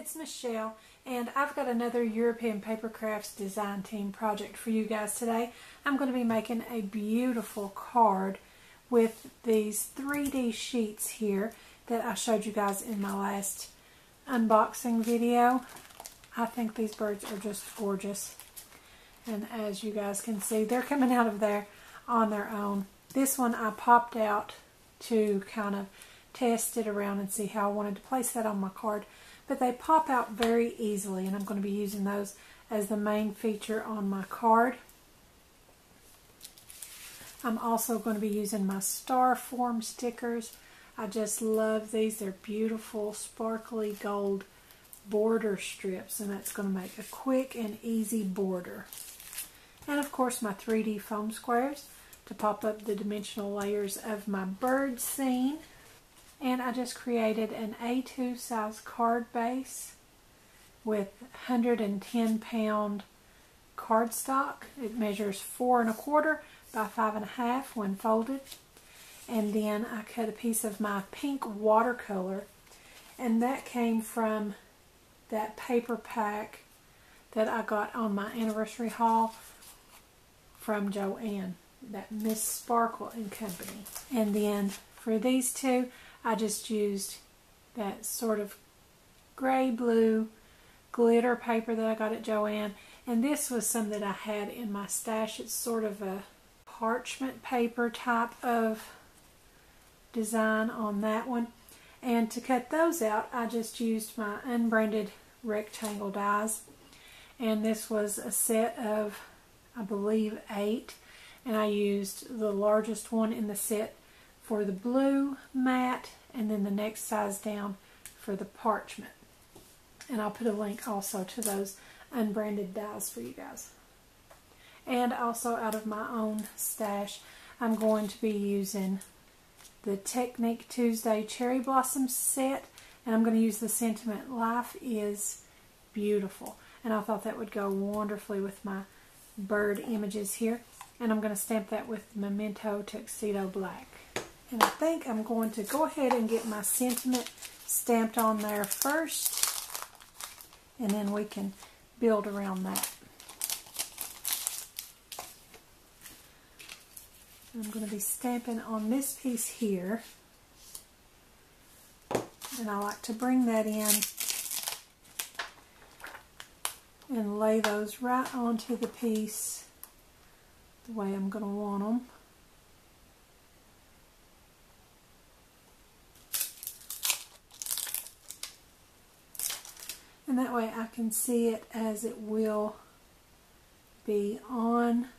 it's Michelle, and I've got another European Papercrafts design team project for you guys today. I'm going to be making a beautiful card with these 3D sheets here that I showed you guys in my last unboxing video. I think these birds are just gorgeous, and as you guys can see, they're coming out of there on their own. This one I popped out to kind of test it around and see how I wanted to place that on my card, but they pop out very easily, and I'm going to be using those as the main feature on my card. I'm also going to be using my Starform stickers. I just love these. They're beautiful sparkly gold border strips, and that's going to make a quick and easy border. And of course my 3D foam squares to pop up the dimensional layers of my bird scene. And I just created an A2 size card base with 110 pound cardstock. It measures 4 1/4 by 5 1/2 when folded. And then I cut a piece of my pink watercolor, and that came from that paper pack that I got on my anniversary haul from Joanne, that Miss Sparkle and Company. And then for these two, I just used that sort of gray-blue glitter paper that I got at Joanne. And this was some that I had in my stash. It's sort of a parchment paper type of design on that one. And to cut those out, I just used my Unbranded Rectangle Dies. And this was a set of, I believe, 8. And I used the largest one in the set for the blue matte, and then the next size down for the parchment. And I'll put a link also to those unbranded dies for you guys. And also out of my own stash, I'm going to be using the Technique Tuesday Cherry Blossom set, and I'm going to use the sentiment, "Life is beautiful." And I thought that would go wonderfully with my bird images here. And I'm going to stamp that with Memento Tuxedo Black. And I think I'm going to go ahead and get my sentiment stamped on there first, and then we can build around that. I'm going to be stamping on this piece here, and I like to bring that in and lay those right onto the piece the way I'm going to want them. And that way I can see it as it will be on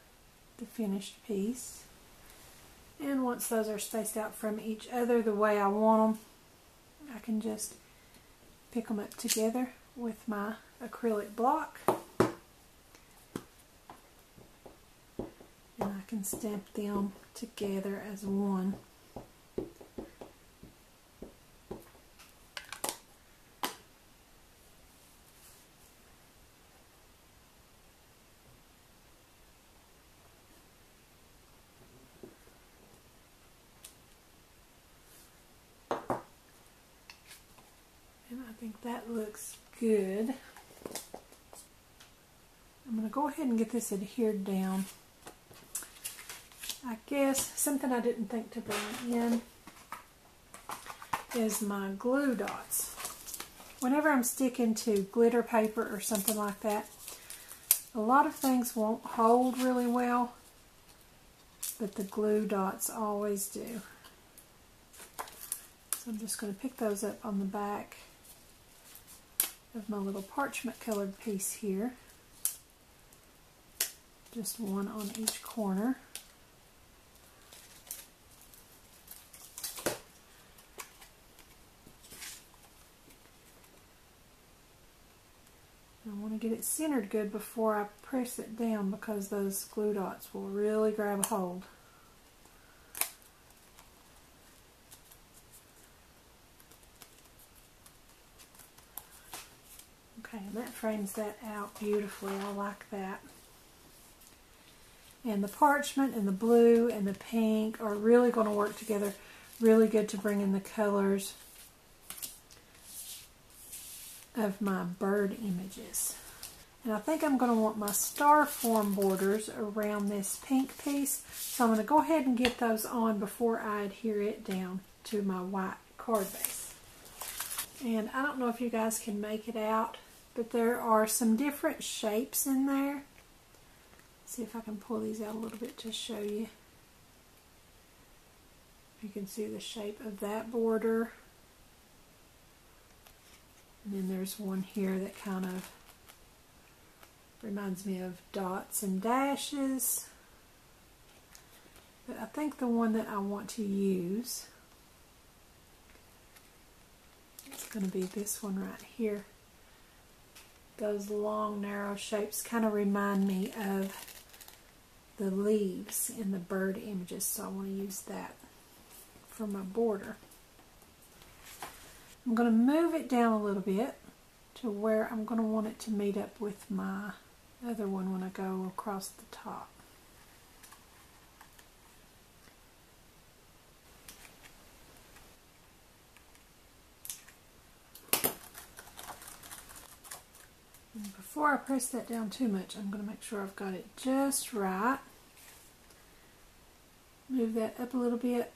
the finished piece. And once those are spaced out from each other the way I want them, I can just pick them up together with my acrylic block. And I can stamp them together as one. I think that looks good. I'm going to go ahead and get this adhered down. I guess something I didn't think to bring in is my glue dots. Whenever I'm sticking to glitter paper or something like that, a lot of things won't hold really well, but the glue dots always do. So I'm just going to pick those up on the back of my little parchment colored piece here. Just one on each corner. I want to get it centered good before I press it down, because those glue dots will really grab a hold. Okay, and that frames that out beautifully. I like that. And the parchment and the blue and the pink are really going to work together really good to bring in the colors of my bird images. And I think I'm going to want my Starform borders around this pink piece. So I'm going to go ahead and get those on before I adhere it down to my white card base. And I don't know if you guys can make it out, but there are some different shapes in there. See if I can pull these out a little bit to show you. You can see the shape of that border. And then there's one here that kind of reminds me of dots and dashes. But I think the one that I want to use is going to be this one right here. Those long narrow shapes kind of remind me of the leaves in the bird images, so I want to use that for my border. I'm going to move it down a little bit to where I'm going to want it to meet up with my other one when I go across the top. And before I press that down too much, I'm going to make sure I've got it just right. Move that up a little bit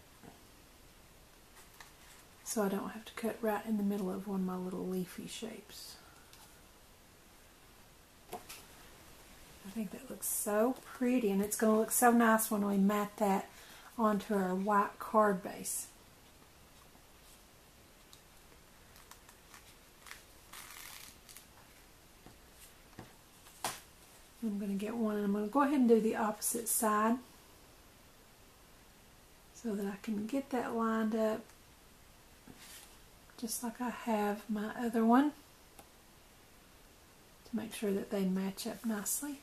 so I don't have to cut right in the middle of one of my little leafy shapes. I think that looks so pretty, and it's going to look so nice when we mat that onto our white card base. I'm going to get one, and I'm going to go ahead and do the opposite side so that I can get that lined up just like I have my other one, to make sure that they match up nicely.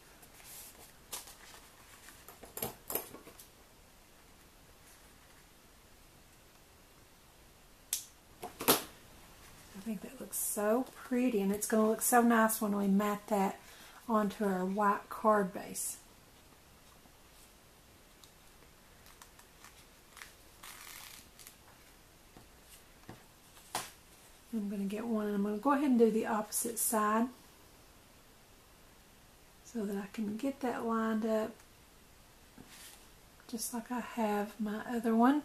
I think that looks so pretty, and it's going to look so nice when we mat that onto our white card base. I'm going to get one, and I'm going to go ahead and do the opposite side so that I can get that lined up just like I have my other one,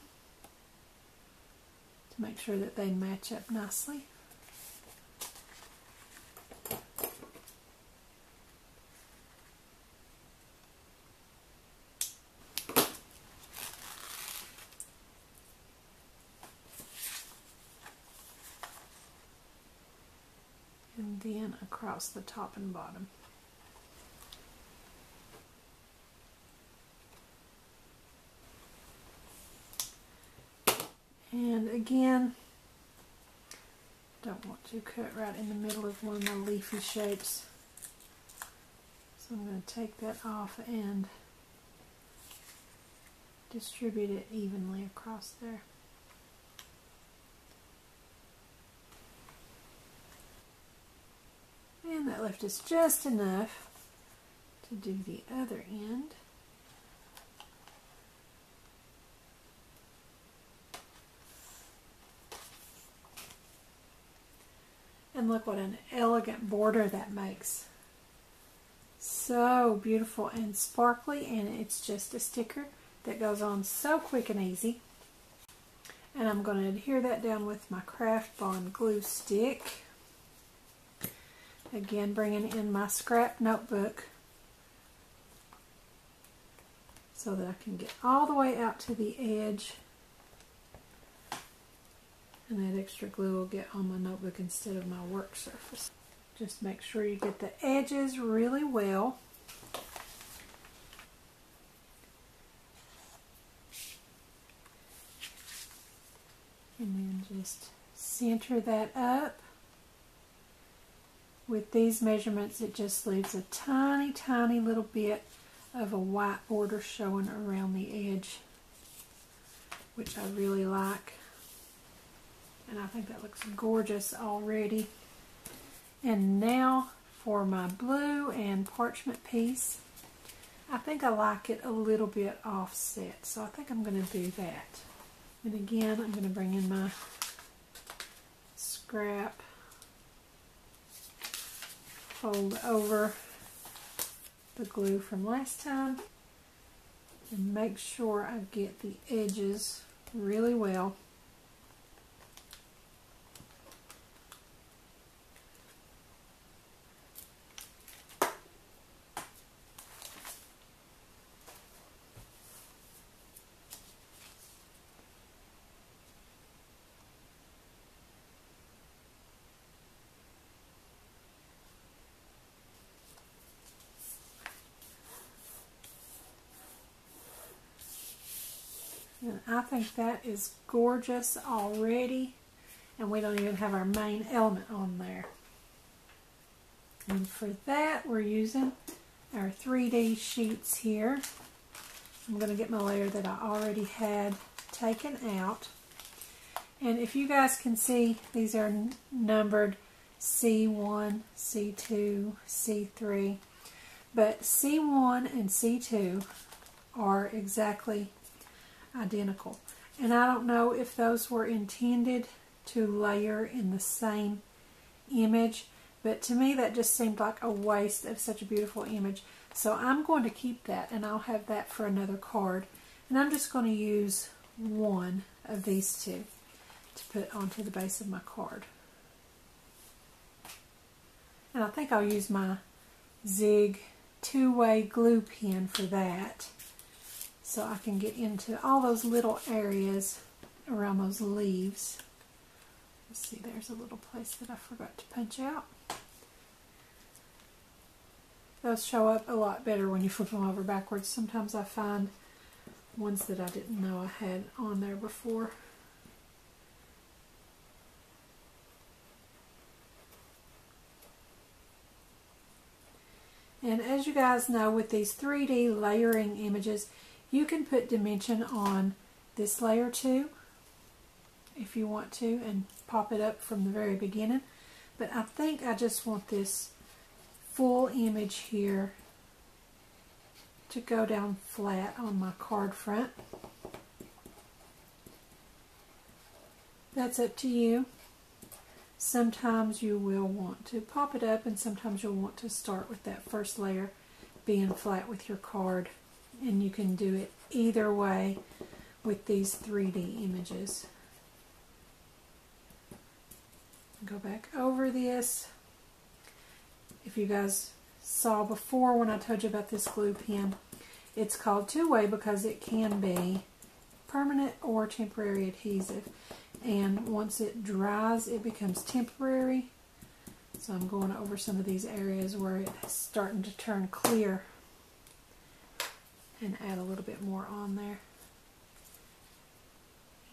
to make sure that they match up nicely. And then across the top and bottom. And again, don't want to cut right in the middle of one of my leafy shapes. So I'm going to take that off and distribute it evenly across there. And that left us just enough to do the other end. And look what an elegant border that makes. So beautiful and sparkly, and it's just a sticker that goes on so quick and easy. And I'm going to adhere that down with my Craft Bond glue stick. Again, bringing in my scrap notebook so that I can get all the way out to the edge, and that extra glue will get on my notebook instead of my work surface. Just make sure you get the edges really well. And then just center that up. With these measurements, it just leaves a tiny, tiny little bit of a white border showing around the edge, which I really like. And I think that looks gorgeous already. And now for my blue and parchment piece. I think I like it a little bit offset, so I think I'm going to do that. And again, I'm going to bring in my scrap fold over the glue from last time and make sure I get the edges really well. And I think that is gorgeous already, and we don't even have our main element on there. And for that, we're using our 3D sheets here. I'm going to get my layer that I already had taken out. And if you guys can see, these are numbered C1, C2, C3. But C1 and C2 are exactly identical. And I don't know if those were intended to layer in the same image, but to me that just seemed like a waste of such a beautiful image. So I'm going to keep that, and I'll have that for another card. And I'm just going to use one of these two to put onto the base of my card. And I think I'll use my Zig two-way glue pen for that, so I can get into all those little areas around those leaves. Let's see, there's a little place that I forgot to punch out. Those show up a lot better when you flip them over backwards. Sometimes I find ones that I didn't know I had on there before. And as you guys know, with these 3D layering images, you can put dimension on this layer too, if you want to, and pop it up from the very beginning. But I think I just want this full image here to go down flat on my card front. That's up to you. Sometimes you will want to pop it up, and sometimes you'll want to start with that first layer being flat with your card. And you can do it either way with these 3D images. Go back over this. If you guys saw before when I told you about this glue pen, it's called two-way because it can be permanent or temporary adhesive. And once it dries, it becomes temporary. So I'm going over some of these areas where it's starting to turn clear and add a little bit more on there.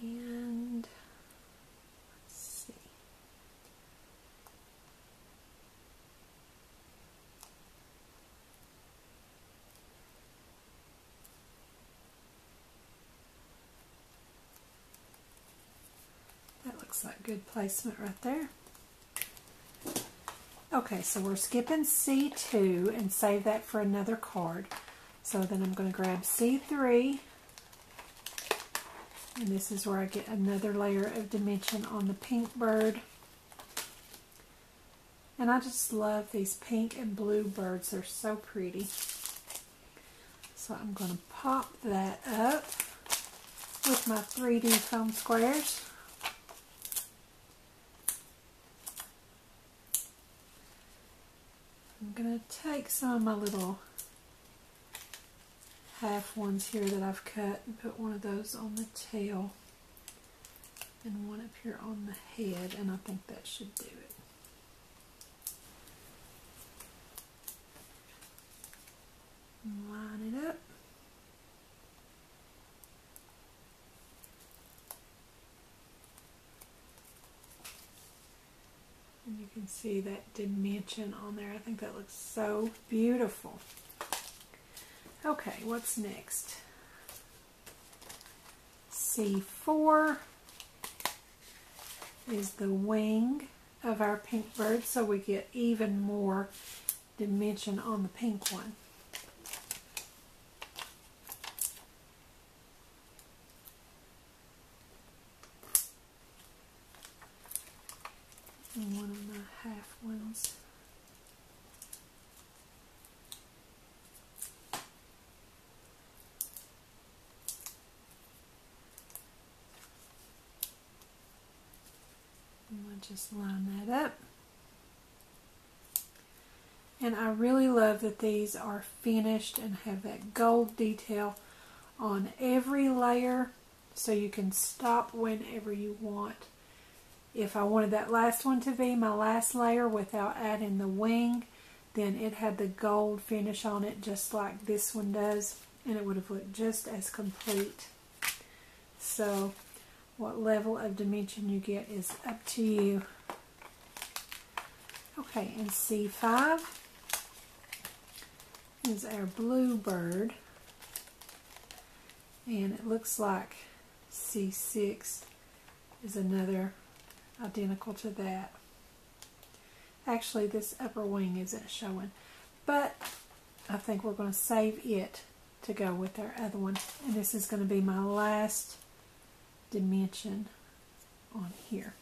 And let's see. That looks like good placement right there. Okay, so we're skipping C2 and save that for another card. So then I'm going to grab C3, and this is where I get another layer of dimension on the pink bird. And I just love these pink and blue birds. They're so pretty. So I'm going to pop that up with my 3D foam squares. I'm going to take some of my little half ones here that I've cut and put one of those on the tail and one up here on the head, and I think that should do it. Line it up. And you can see that dimension on there. I think that looks so beautiful. Okay, what's next? C4 is the wing of our pink bird, so we get even more dimension on the pink one. And one of my half ones. I'll just line that up. And I really love that these are finished and have that gold detail on every layer, so you can stop whenever you want. If I wanted that last one to be my last layer without adding the wing, then it had the gold finish on it just like this one does, and it would have looked just as complete. So what level of dimension you get is up to you. Okay, and C5 is our blue bird, and it looks like C6 is another identical to that. Actually, this upper wing isn't showing, but I think we're going to save it to go with our other one. And this is going to be my last dimension on here.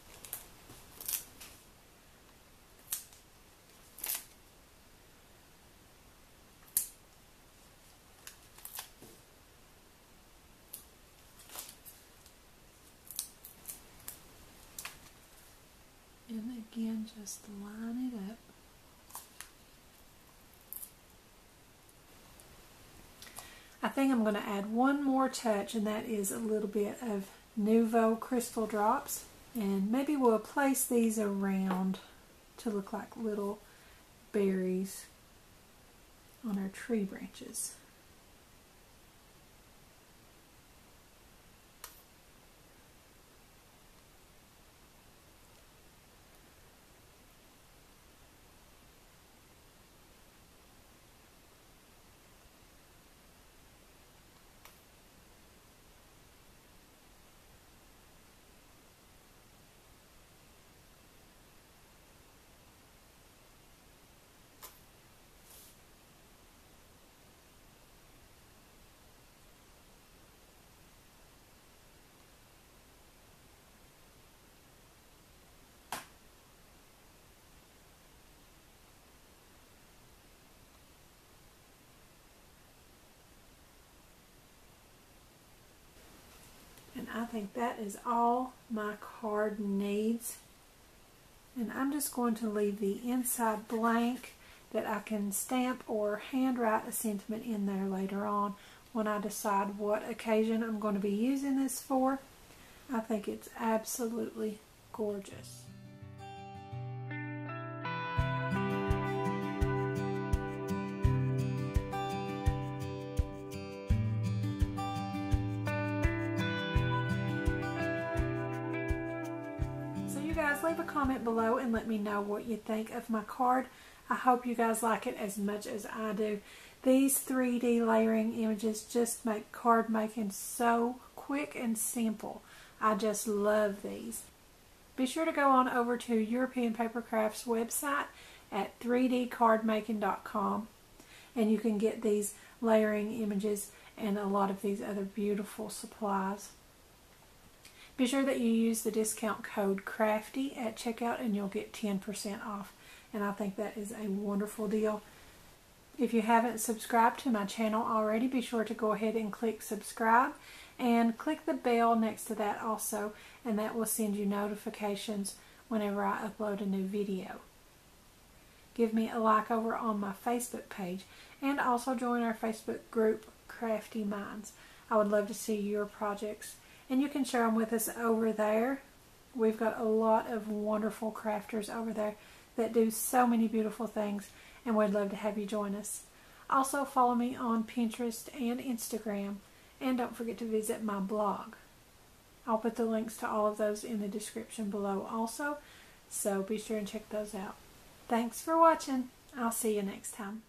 And again, just line it up. I think I'm going to add one more touch, and that is a little bit of Nuvo crystal drops. And maybe we'll place these around to look like little berries on our tree branches. And I think that is all my card needs. And I'm just going to leave the inside blank that I can stamp or handwrite a sentiment in there later on when I decide what occasion I'm going to be using this for. I think it's absolutely gorgeous. Leave a comment below and let me know what you think of my card. I hope you guys like it as much as I do. These 3D layering images just make card making so quick and simple. I just love these. Be sure to go on over to European Papercrafts website at 3dcardmaking.com, and you can get these layering images and a lot of these other beautiful supplies. Be sure that you use the discount code Craftie at checkout and you'll get 10% off. And I think that is a wonderful deal. If you haven't subscribed to my channel already, be sure to go ahead and click subscribe and click the bell next to that also, and that will send you notifications whenever I upload a new video. Give me a like over on my Facebook page and also join our Facebook group Crafty Minds. I would love to see your projects, and you can share them with us over there. We've got a lot of wonderful crafters over there that do so many beautiful things, and we'd love to have you join us. Also follow me on Pinterest and Instagram, and don't forget to visit my blog. I'll put the links to all of those in the description below also, so be sure and check those out. Thanks for watching. I'll see you next time.